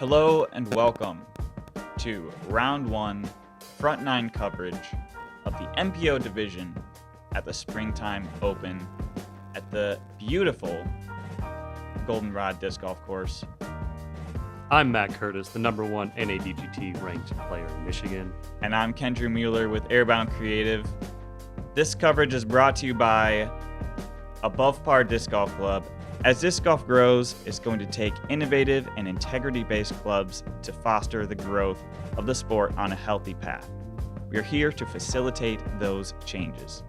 Hello and welcome to round one front nine coverage of the MPO division at the Springtime Open at the beautiful Goldenrod Disc Golf Course. I'm Matt Curtis, the number one NADGT ranked player in Michigan. And I'm Kendrew Mueller with Airbound Creative. This coverage is brought to you by Above Par Disc Golf Club. As disc golf grows, it's going to take innovative and integrity-based clubs to foster the growth of the sport on a healthy path. We are here to facilitate those changes.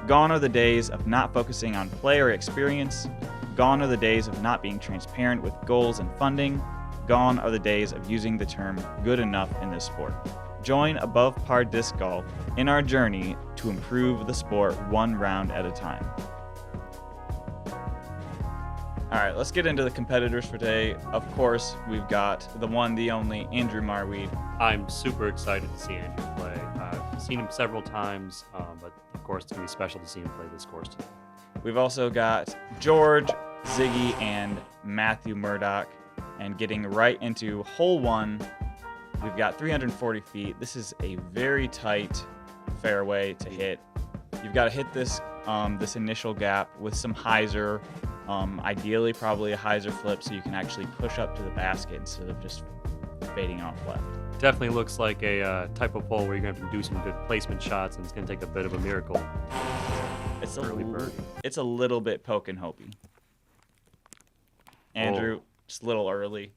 Gone are the days of not focusing on player experience. Gone are the days of not being transparent with goals and funding. Gone are the days of using the term good enough in this sport. Join Above Par Disc Golf in our journey to improve the sport one round at a time. All right, let's get into the competitors for today. Of course, we've got the one, the only, Andrew Marwede. I'm super excited to see Andrew play. I've seen him several times, but of course it's going to be special to see him play this course today. We've also got George, Ziggy, and Matthew Murdock. And getting right into hole one, we've got 340 feet. This is a very tight fairway to hit. You've got to hit this this initial gap with some hyzer. Ideally, probably a hyzer flip so you can actually push up to the basket instead of just fading off left. Definitely looks like a type of hole where you're going to have to do some good placement shots, and it's going to take a bit of a miracle. It's Early birdie. It's a little bit poke and hopey. Andrew, just a little early,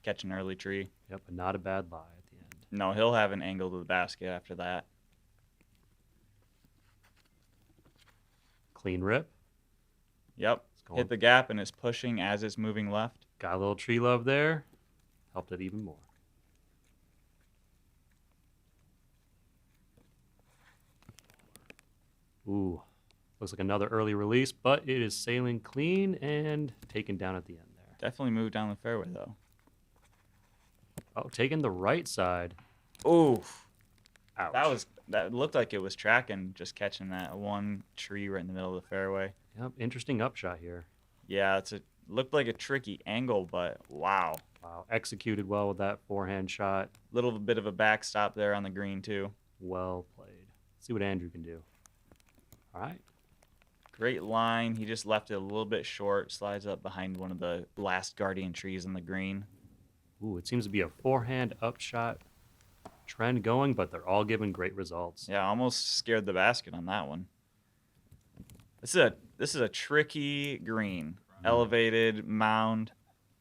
catch an early tree. Yep, but not a bad lie at the end. No, he'll have an angle to the basket after that. Clean rip. Yep. Hit the gap and it's pushing as it's moving left. Got a little tree love there. Helped it even more. Ooh, looks like another early release, but it is sailing clean and taken down at the end there. Definitely moved down the fairway though. Oh, taking the right side. Ooh. Ouch. That looked like it was tracking, just catching that one tree right in the middle of the fairway. Yep, interesting upshot here. Yeah, looked like a tricky angle, but wow. Wow, executed well with that forehand shot. Little bit of a backstop there on the green too. Well played. Let's see what Andrew can do. All right. Great line. He just left it a little bit short. Slides up behind one of the last guardian trees on the green. Ooh, it seems to be a forehand upshot trend going, but they're all giving great results. Yeah, almost scared the basket on that one. This is a tricky green, elevated mound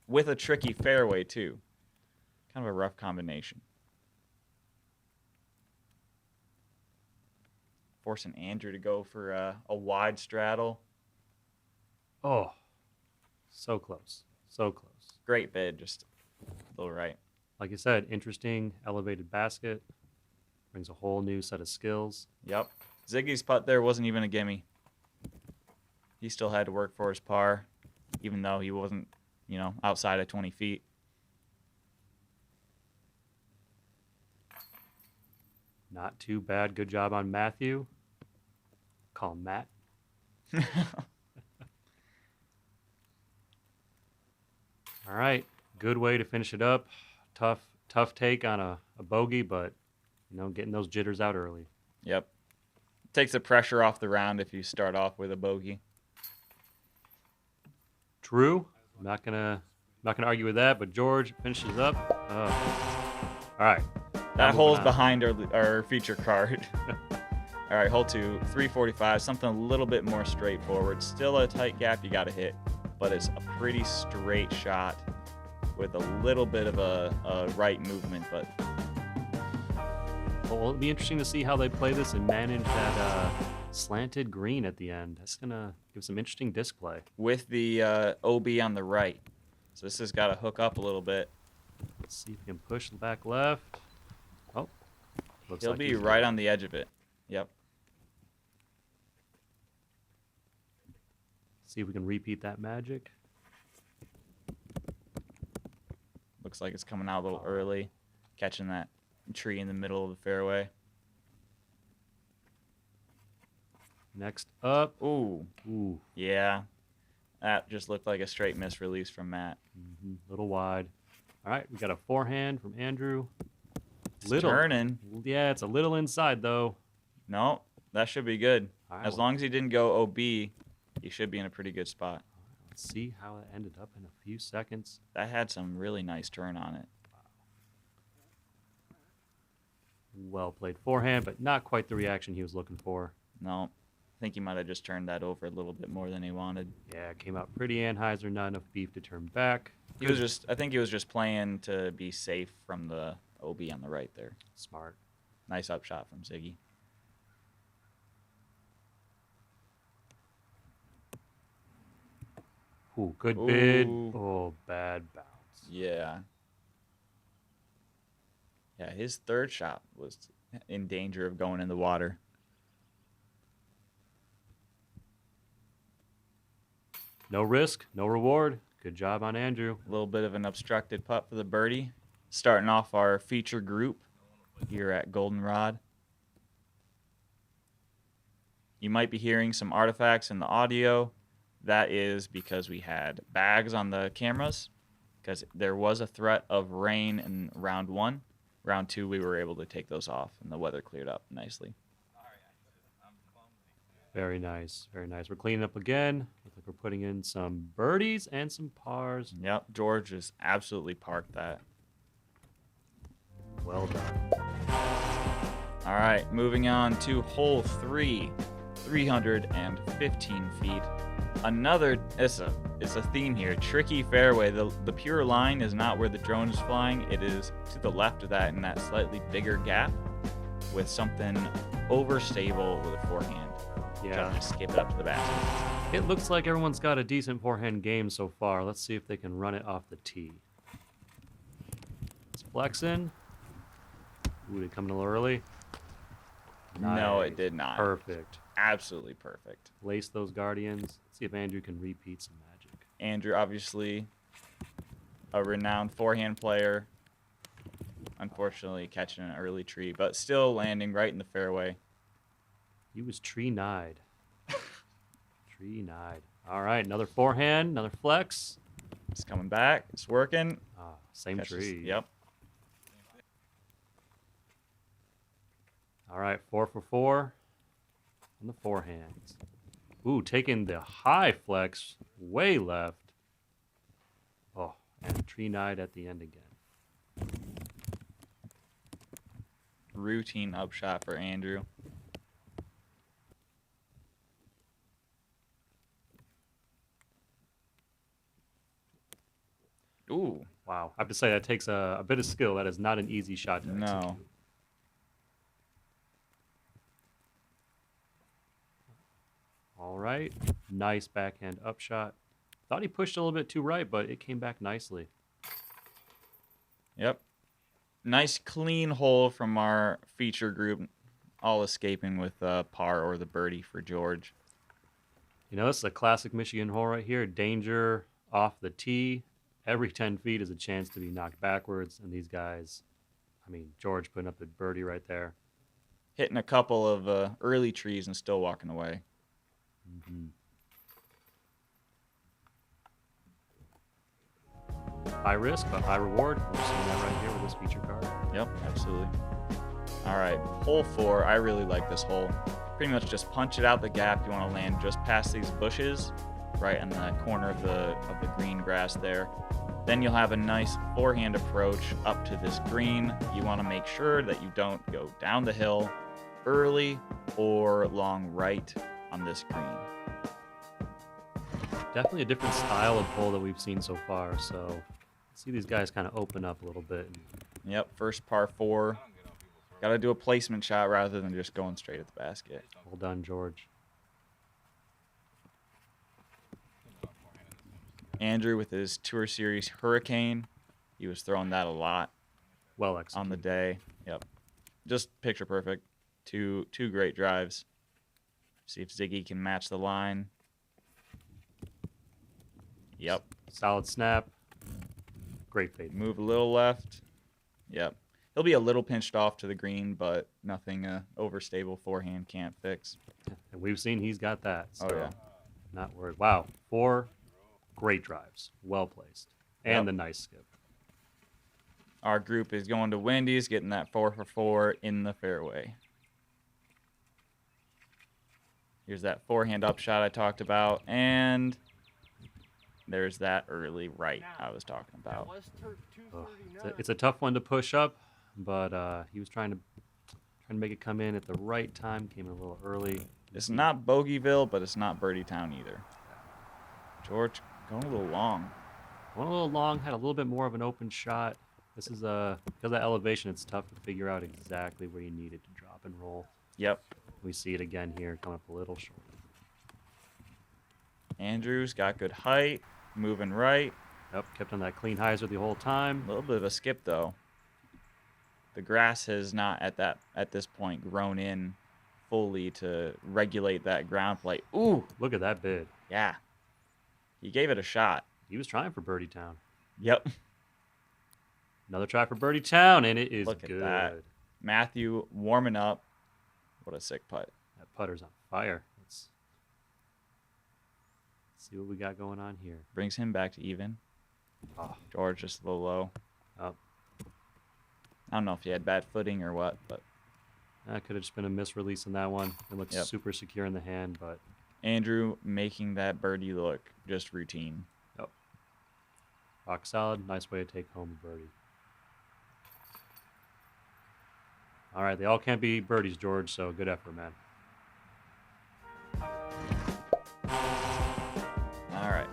with a tricky fairway too. Kind of a rough combination. Forcing Andrew to go for a wide straddle. Oh, so close. So close. Great bid, just a little right. Like I said, interesting elevated basket. Brings a whole new set of skills. Yep. Ziggy's putt there wasn't even a gimme. He still had to work for his par, even though he wasn't, outside of 20 feet. Not too bad. Good job on Matthew. Call him Matt. All right. Good way to finish it up. Tough take on a bogey, but, getting those jitters out early. Yep. Takes the pressure off the round if you start off with a bogey. True. I'm not gonna argue with that, but George finishes up. All right. That hole's behind our feature card. All right, hole 2, 345, something a little bit more straightforward. Still a tight gap you got to hit, but it's a pretty straight shot with a little bit of a right movement. But well, it'll be interesting to see how they play this and manage that slanted green at the end. That's going to give some interesting disc play. With the OB on the right. So this has got to hook up a little bit. Let's see if we can push the back left. Oh, looks He'll like be right on the edge of it. Yep. See if we can repeat that magic. Looks like it's coming out a little early, catching that tree in the middle of the fairway. Next up. Ooh. Ooh. Yeah. That just looked like a straight miss release from Matt. Little wide. All right, we got a forehand from Andrew. It's turning. Yeah, it's a little inside, though. No, that should be good. All right, As long as he didn't go OB, he should be in a pretty good spot. Let's see how it ended up in a few seconds. That had some really nice turn on it. Well played forehand, but not quite the reaction he was looking for. No, I think he might have just turned that over a little bit more than he wanted. Yeah, it came out pretty Anheuser, not enough beef to turn back. I think he was just playing to be safe from the OB on the right there. Smart. Nice upshot from Ziggy. Ooh, good bid. Ooh. Oh, bad bounce. Yeah. Yeah, his third shot was in danger of going in the water. No risk, no reward. Good job on Andrew. A little bit of an obstructed putt for the birdie. Starting off our feature group here at Goldenrod. You might be hearing some artifacts in the audio. That is because we had bags on the cameras, because there was a threat of rain in round 1. Round 2, we were able to take those off, and the weather cleared up nicely. Very nice, very nice. We're cleaning up again. Looks like we're putting in some birdies and some pars. Yep, George just absolutely parked that. Well done. All right, moving on to hole 3, 315 feet. It's a theme here. Tricky fairway. The pure line is not where the drone is flying. It is to the left of that in that slightly bigger gap with something overstable with a forehand. Yeah. Trying to skip it up to the basket. It looks like everyone's got a decent forehand game so far. Let's see if they can run it off the tee. It's flexing. Ooh, did it come in a little early? No, it did not. Perfect. Absolutely perfect. Lace those Guardians. Let's see if Andrew can repeat some magic. Andrew, obviously a renowned forehand player. Unfortunately, catching an early tree, but still landing right in the fairway. He was tree-nied. Tree-nied. All right, another forehand, another flex. It's coming back. It's working. Same tree. Yep. All right, 4 for 4 on the forehands. Ooh, taking the high flex way left. Oh, and tree-nied at the end again. Routine upshot for Andrew. Ooh. Wow. I have to say, that takes a bit of skill. That is not an easy shot to execute. No. All right. Nice backhand upshot. Thought he pushed a little bit too right, but it came back nicely. Yep. Nice clean hole from our feature group, all escaping with par or the birdie for George. You know, this is a classic Michigan hole right here. Danger off the tee. Every 10 feet is a chance to be knocked backwards. And these guys, I mean, George putting up the birdie right there. Hitting a couple of early trees and still walking away. Mm-hmm. High risk, but high reward. We're seeing that right here with this feature card. Yep, absolutely. All right, hole 4. I really like this hole. Pretty much just punch it out the gap. You want to land just past these bushes, right in the corner of the green grass there. Then you'll have a nice forehand approach up to this green. You want to make sure that you don't go down the hill early or long right on this green. Definitely a different style of hole that we've seen so far. So see these guys kind of open up a little bit. Yep, first par 4. Got to do a placement shot rather than just going straight at the basket. Well done, George. Andrew with his Tour Series Hurricane. He was throwing that a lot. Well executed. On the day. Yep. Just picture perfect. Two great drives. See if Ziggy can match the line. Yep. Solid snap. Great fade. Move a little left. Yep. He'll be a little pinched off to the green, but nothing overstable forehand can't fix. And we've seen he's got that. So oh, yeah. Not worried. Wow. 4 great drives. Well placed. And the nice skip. Our group is going to Wendy's, getting that 4 for 4 in the fairway. Here's that forehand up shot I talked about, and there's that early right I was talking about. Oh, it's a tough one to push up, but he was trying to make it come in at the right time. Came in a little early. It's not Bogeyville, but it's not Birdie Town either. George going a little long. Went a little long, had a little bit more of an open shot. This is because of that elevation, it's tough to figure out exactly where you need it to drop and roll. Yep. We see it again here, coming up a little short. Andrew's got good height, moving right. Yep, kept on that clean hyzer the whole time. A little bit of a skip though. The grass has not at this point grown in fully to regulate that ground plate. Ooh, Look at that bid. yeah. He gave it a shot. He was trying for Birdie Town. Yep. Another try for Birdie Town, and it is Look at good. that. Matthew warming up. What a sick putt. That putter's on fire. Let's see what we got going on here. Brings him back to even. Oh, George just a little low. up. I don't know if he had bad footing or what, but That could have just been a misrelease on that one. It looks Yep. super secure in the hand, but Andrew making that birdie look just routine. rock solid. Nice way to take home a birdie. All right, they all can't be birdies, George, so good effort, man. All right.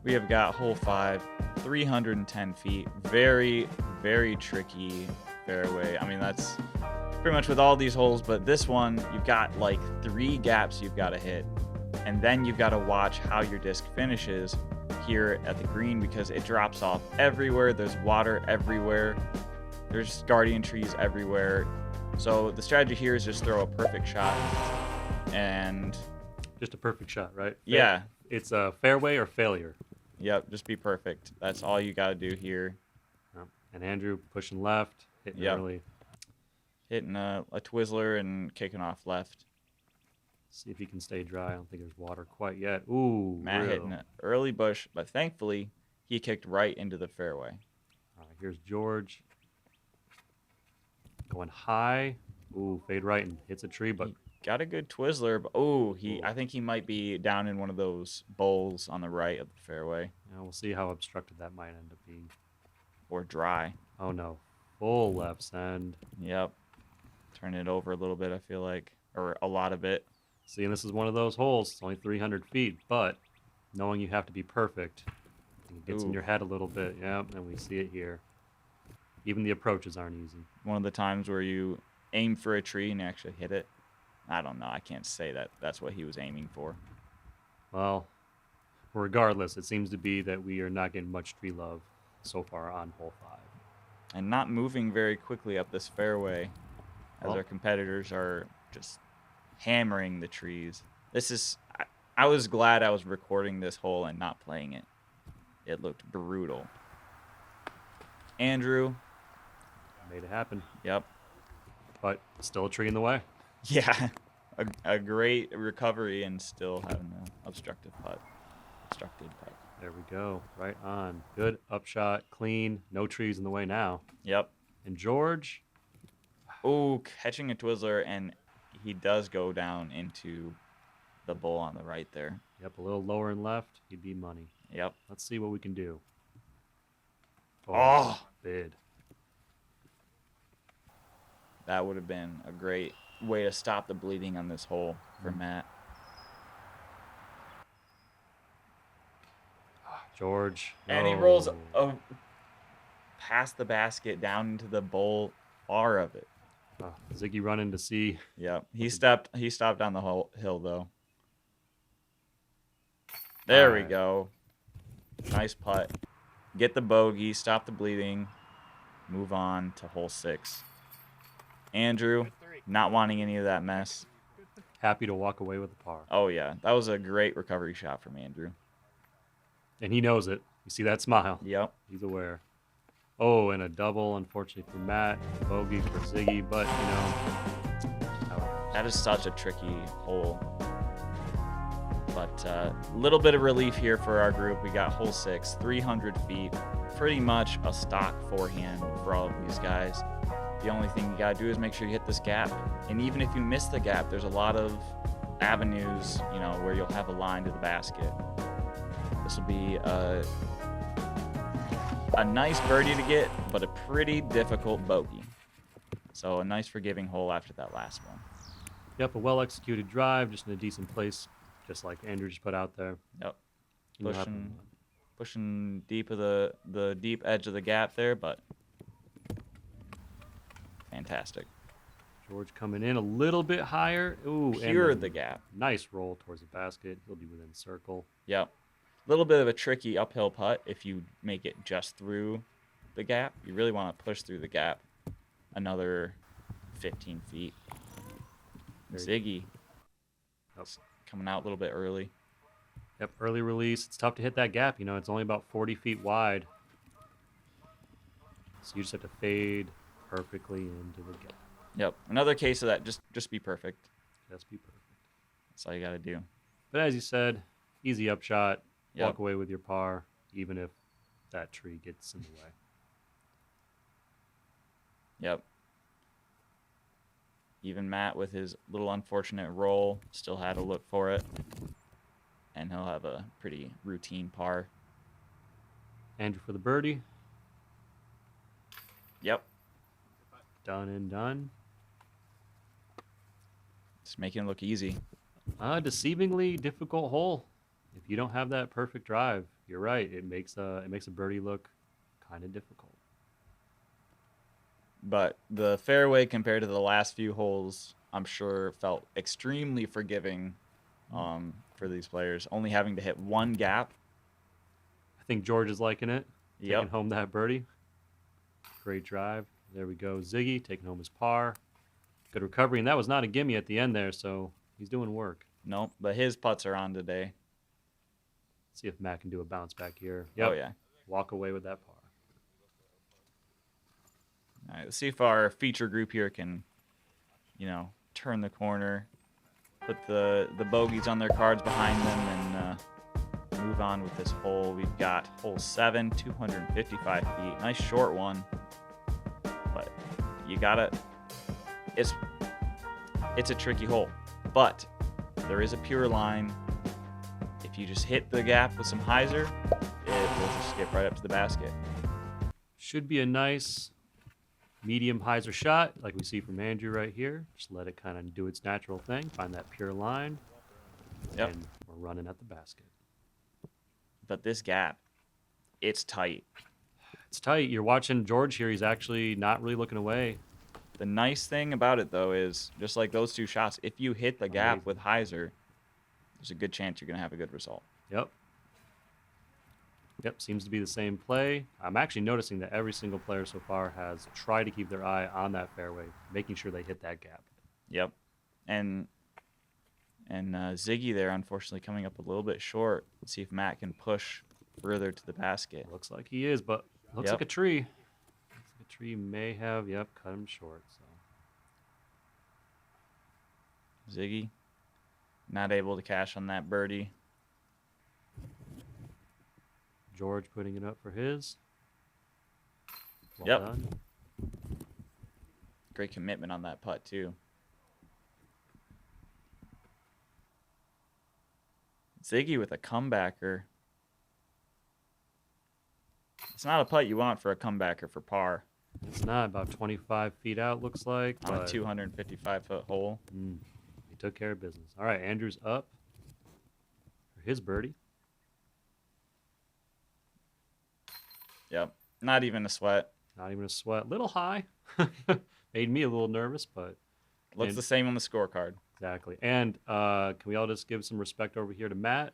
We have got hole 5, 310 feet. Very, very tricky fairway. I mean, that's pretty much with all these holes, but this one, you've got like 3 gaps you've got to hit. And then you've got to watch how your disc finishes here at the green because it drops off everywhere. There's water everywhere. There's guardian trees everywhere. So the strategy here is just throw a perfect shot. And Just a perfect shot, right? yeah, It's a fairway or failure. yep, just be perfect. That's all you got to do here. Yep. And Andrew pushing left, hitting Yep. early. Hitting a Twizzler and kicking off left. See if he can stay dry. I don't think there's water quite yet. Ooh, Matt real. hitting an early bush, but thankfully he kicked right into the fairway. All right, here's George. Going high. Ooh, fade right and hits a tree, but Got a good Twizzler, but I think he might be down in one of those bowls on the right of the fairway we'll see how obstructed that might end up being. or dry. Oh no, full left send. Yep. Turn it over a little bit, I feel like, or a lot of it. See, and this is one of those holes. It's only 300 feet, but knowing you have to be perfect, it gets in Ooh. your head a little bit. Yeah, and we see it here. Even the approaches aren't easy. One of the times where you aim for a tree and actually hit it. I don't know. I can't say that that's what he was aiming for. Well, regardless, it seems to be that we are not getting much tree love so far on hole 5. And not moving very quickly up this fairway as Well- our competitors are just hammering the trees. I was glad I was recording this hole and not playing it. It looked brutal. Andrew, Made it happen, yep. but still a tree in the way. Yeah, a great recovery and still having an obstructed putt. There we go, right on. Good upshot, clean, no trees in the way now. Yep. And George, Oh, catching a Twizzler, and he does go down into the bowl on the right there. yep, a little lower and left, he'd be money. Yep. Let's see what we can do. Oh. Bid. That would have been a great way to stop the bleeding on this hole for Matt. George. And he no. rolls past the basket down into the bowl, far of it. Ziggy running to see. Yep. He stopped on the whole hill though. There we Alright. go. Nice putt. Get the bogey, stop the bleeding, move on to hole 6. Andrew, not wanting any of that mess. Happy to walk away with the par. Oh yeah, that was a great recovery shot from Andrew. And he knows it. You see that smile. Yep. He's aware. Oh, and a double, unfortunately for Matt. Bogey for Ziggy, but, you know. That is such a tricky hole. But a little bit of relief here for our group. We got hole 6, 300 feet, pretty much a stock forehand for all of these guys. The only thing you gotta do is make sure you hit this gap. And even if you miss the gap, there's a lot of avenues, where you'll have a line to the basket. This will be a nice birdie to get, but a pretty difficult bogey. So a nice forgiving hole after that last one. Yep, a well-executed drive, just in a decent place, just like Andrew just put out there. Yep. Pushing deep of the deep edge of the gap there, but fantastic. George coming in a little bit higher. Ooh, Cured the gap. Nice roll towards the basket. He'll be within circle. Yep. A little bit of a tricky uphill putt if you make it just through the gap. You really want to push through the gap another 15 feet. Ziggy coming out a little bit early. Yep, early release. It's tough to hit that gap. It's only about 40 feet wide. So you just have to fade perfectly into the gap. Yep. Another case of that. Just be perfect. Just be perfect. That's all you got to do. But as you said, easy upshot. Yep. Walk away with your par, even if that tree gets in the way. Yep. Even Matt, with his little unfortunate roll, still had to look for it. And he'll have a pretty routine par. Andrew for the birdie. Yep. Done and done. Just making it look easy. Deceivingly difficult hole. If you don't have that perfect drive, you're right. It makes a birdie look kind of difficult. But the fairway compared to the last few holes, I'm sure felt extremely forgiving for these players. Only having to hit one gap. I think George is liking it. Yep. Taking home that birdie. Great drive. There we go. Ziggy taking home his par. Good recovery. And that was not a gimme at the end there, so he's doing work. Nope, but his putts are on today. See if Matt can do a bounce back here. Yep. Oh, yeah. Walk away with that par. All right, let's see if our feature group here can, turn the corner, put the bogeys on their cards behind them, and move on with this hole. We've got hole 7, 255 feet. Nice short one, but you gotta. It's a tricky hole, but there is a pure line. If you just hit the gap with some hyzer, it will just skip right up to the basket. Should be a nice medium hyzer shot, like we see from Andrew right here. Just let it kind of do its natural thing. Find that pure line. Yep. And we're running at the basket. But this gap, it's tight. It's tight. You're watching George here. He's actually not really looking away. The nice thing about it, though, is just like those two shots, if you hit the gap with hyzer, there's a good chance you're going to have a good result. Yep. Yep, seems to be the same play. I'm actually noticing that every single player so far has tried to keep their eye on that fairway, making sure they hit that gap. Yep. And Ziggy there, unfortunately, coming up a little bit short. Let's see if Matt can push further to the basket. Looks like he is, but looks like a tree. Looks like a tree may have, cut him short. So Ziggy, not able to cash on that birdie. George putting it up for his. Well Yep. done. Great commitment on that putt, too. Ziggy with a comebacker. It's not a putt you want for a comebacker for par. It's not about 25 feet out, looks like. On a 255-foot hole. He took care of business. All right, Andrew's up for his birdie. Yep. Not even a sweat. Not even a sweat. Little high. Made me a little nervous, but Looks the same on the scorecard. exactly. And can we all just give some respect over here to Matt?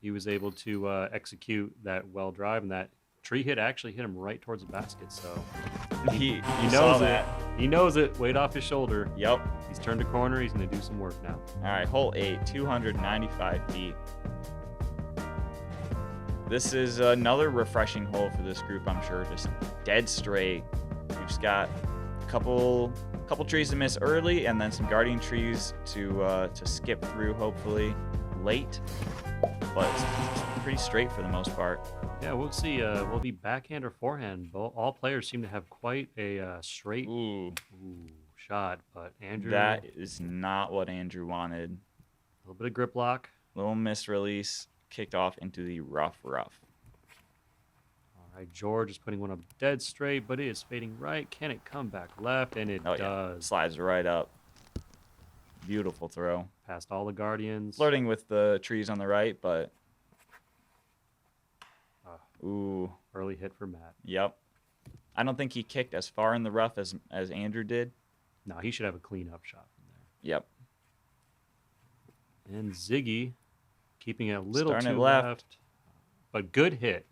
He was able to execute that well drive, and that tree hit actually hit him right towards the basket. So He knows saw that. He knows it. Weight off his shoulder. Yep. He's turned a corner. He's going to do some work now. All right, hole 8, 295 feet. This is another refreshing hole for this group, I'm sure. Just dead straight. We've just got a couple trees to miss early, and then some guardian trees to skip through, hopefully. late, but it's pretty straight for the most part. Yeah, we'll see. Will it be backhand or forehand? All players seem to have quite a straight Ooh, shot, but Andrew, that is not what Andrew wanted. a little bit of grip lock. Little misrelease, kicked off into the rough. All right, George is putting one up dead straight, but it is fading right. Can it come back left? And it Oh, yeah. does. Slides right up. Beautiful throw. Past all the Guardians. Flirting with the trees on the right, but... Ooh. Early hit for Matt. Yep. I don't think he kicked as far in the rough as Andrew did. No, he should have a clean-up shot from there. Yep. And Ziggy keeping it a little Starting too it left. left. But good hit.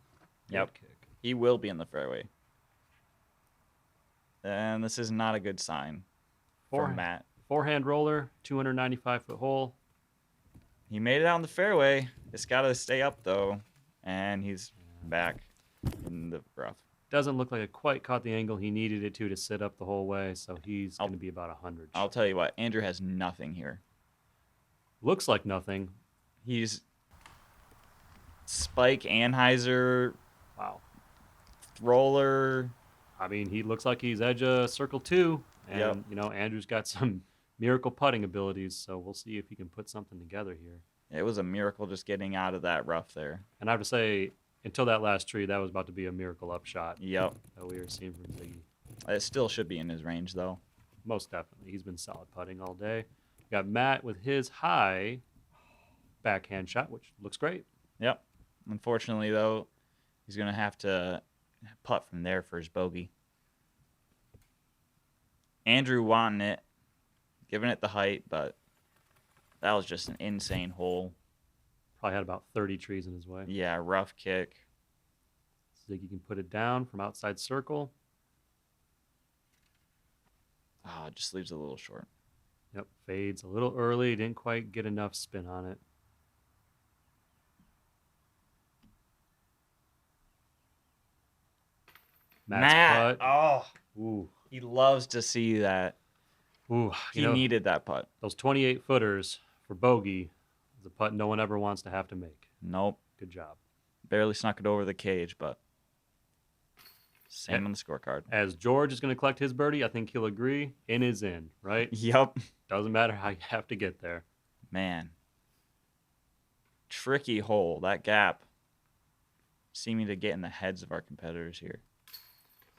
Yep. Good kick. He will be in the fairway. And this is not a good sign for Matt. Forehand roller, 295-foot hole. He made it out in the fairway. It's got to stay up, though. And he's back in the rough. Doesn't look like it quite caught the angle he needed it to sit up the whole way, so he's going to be about 100. I'll tell you what, Andrew has nothing here. Looks like nothing. He's Spike Anheuser. Wow. Roller. I mean, he looks like he's edge of circle 2. And, Yep. you know, Andrew's got some miracle putting abilities, so we'll see if he can put something together here. It was a miracle just getting out of that rough there. And I have to say, until that last tree, that was about to be a miracle upshot Yep. that we were seeing from Ziggy. It still should be in his range, though. Most definitely. He's been solid putting all day. We got Matt with his high backhand shot, which looks great. Yep. Unfortunately, though, he's going to have to putt from there for his bogey. Andrew wanting it, giving it the height, but that was just an insane hole. Probably had about 30 trees in his way. Yeah, rough kick. Ziggy can put it down from outside circle. Oh, it just leaves it a little short. Yep, fades a little early. Didn't quite get enough spin on it. Matt's putt. Oh, Ooh. he loves to see that. Ooh, He needed that putt. those 28 footers for bogey is a putt no one ever wants to have to make. Nope. Good job. Barely snuck it over the cage, but same on the scorecard. As George is going to collect his birdie, I think he'll agree. In is in, right? Yep. Doesn't matter how you have to get there. Man. Tricky hole. That gap seeming to get in the heads of our competitors here.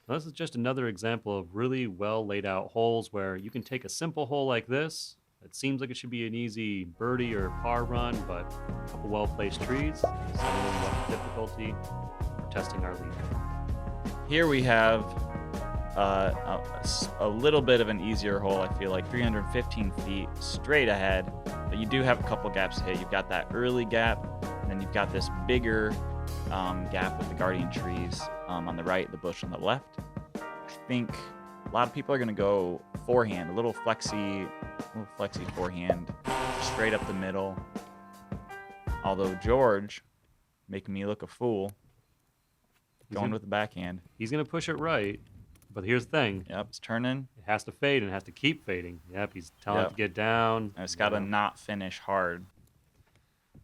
Now, this is just another example of really well laid out holes where you can take a simple hole like this. It seems like it should be an easy birdie or par run, but a couple well placed trees, some difficulty for testing our lead. Here we have a little bit of an easier hole. I feel like 315 feet straight ahead, but you do have a couple gaps to hit. You've got that early gap, and then you've got this bigger gap with the guardian trees on the right, the bush on the left. I think a lot of people are going to go forehand, a little flexy forehand, straight up the middle. Although George, making me look a fool, going with the backhand. He's going to push it right, but here's the thing. Yep, it's turning. It has to fade and it has to keep fading. Yep, he's telling it to get down. And it's got to not finish hard.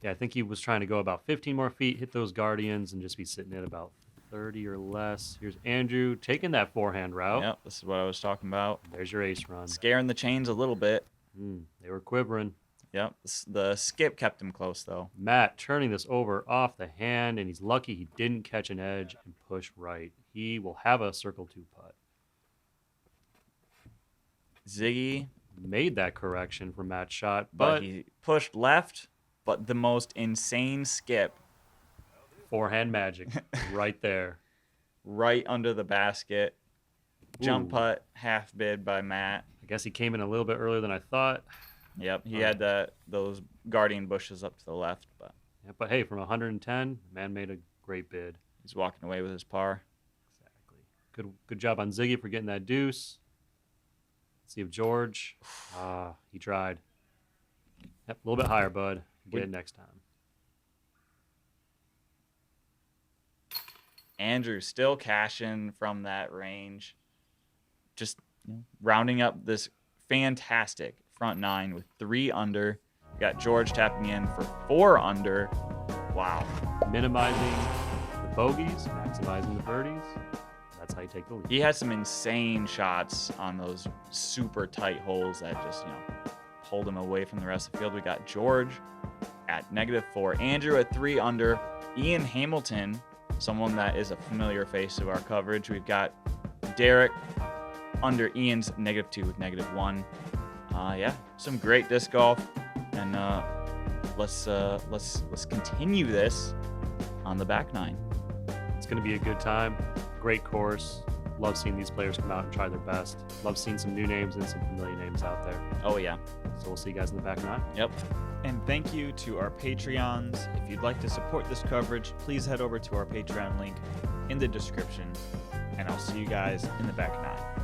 Yeah, I think he was trying to go about 15 more feet, hit those guardians, and just be sitting at about 30 or less. Here's Andrew taking that forehand route. Yep, this is what I was talking about. There's your ace run. Scaring the chains a little bit. They were quivering. Yep, the skip kept him close, though. Matt turning this over off the hand, and he's lucky he didn't catch an edge and push right. He will have a circle 2 putt. Ziggy. Made that correction for Matt's shot, But he pushed left, but the most insane skip. Forehand magic right there. Right under the basket. Jump Ooh. putt, half bid by Matt. I guess he came in a little bit earlier than I thought. Yep, he had those guardian bushes up to the left, but Yeah, but hey, from 110, man made a great bid. he's walking away with his par. Exactly. Good job on Ziggy for getting that deuce. Let's see if George. He tried. Yep, a little bit higher, bud. Get it next time. Andrew still cashing from that range. Just rounding up this fantastic front nine with 3 under. We got George tapping in for 4 under. Wow. Minimizing the bogeys, maximizing the birdies. That's how you take the lead. He had some insane shots on those super tight holes that just, pulled him away from the rest of the field. We got George at -4. Andrew at 3 under. Ian Hamilton, someone that is a familiar face of our coverage. We've got Derek under Ian's -2 with -1. Yeah, some great disc golf, and let's continue this on the back 9. It's going to be a good time. Great course. Love seeing these players come out and try their best. Love seeing some new names and some familiar names out there. Oh yeah. So we'll see you guys in the back 9. Yep. And thank you to our Patreons. If you'd like to support this coverage, please head over to our Patreon link in the description, and I'll see you guys in the back 9.